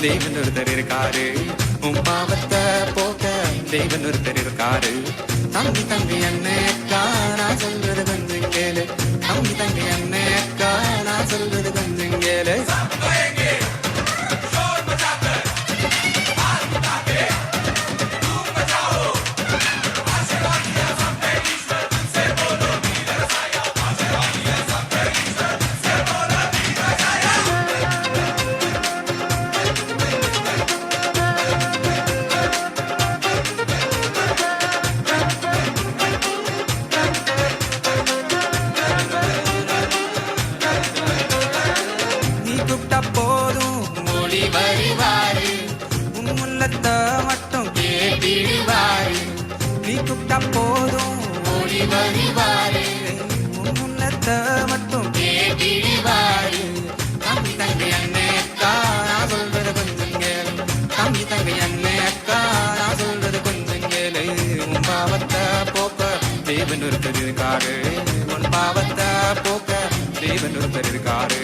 தேவன் ஒருத்தர் இருக்காரு. உன் பாவத்தை போக்க தேவன் ஒருத்தர் இருக்காரு. தம்பி தம்பி அண்ணே அக்கா நான் சொல்றது கொஞ்சம் கேளு. தம்பி தம்பி அண்ணே அக்கா நான் சொல்றது கொஞ்சம் கேளு. போதும் மொழி வருவாரு. உன்முள்ளத்தை மட்டும் கேட்டிடுவாரு. நீ கூப்பிட்டா போதும் மொழி வருவாரு. உன்முள்ளத்தை மட்டும் கேட்டிடுவாரு. தம்பி தங்கை அண்ணே அக்கா நான் சொல்றது கொஞ்சம் கேளு. தம்பி தங்கை அண்ணே அக்கா நான் சொல்றது கொஞ்சம் கேளு. உன் பாவத்தை போக்க தேவன் ஒருத்தர் இருக்காரு. உன் பாவத்தை போக்க தேவன் ஒருத்தர் இருக்காரு.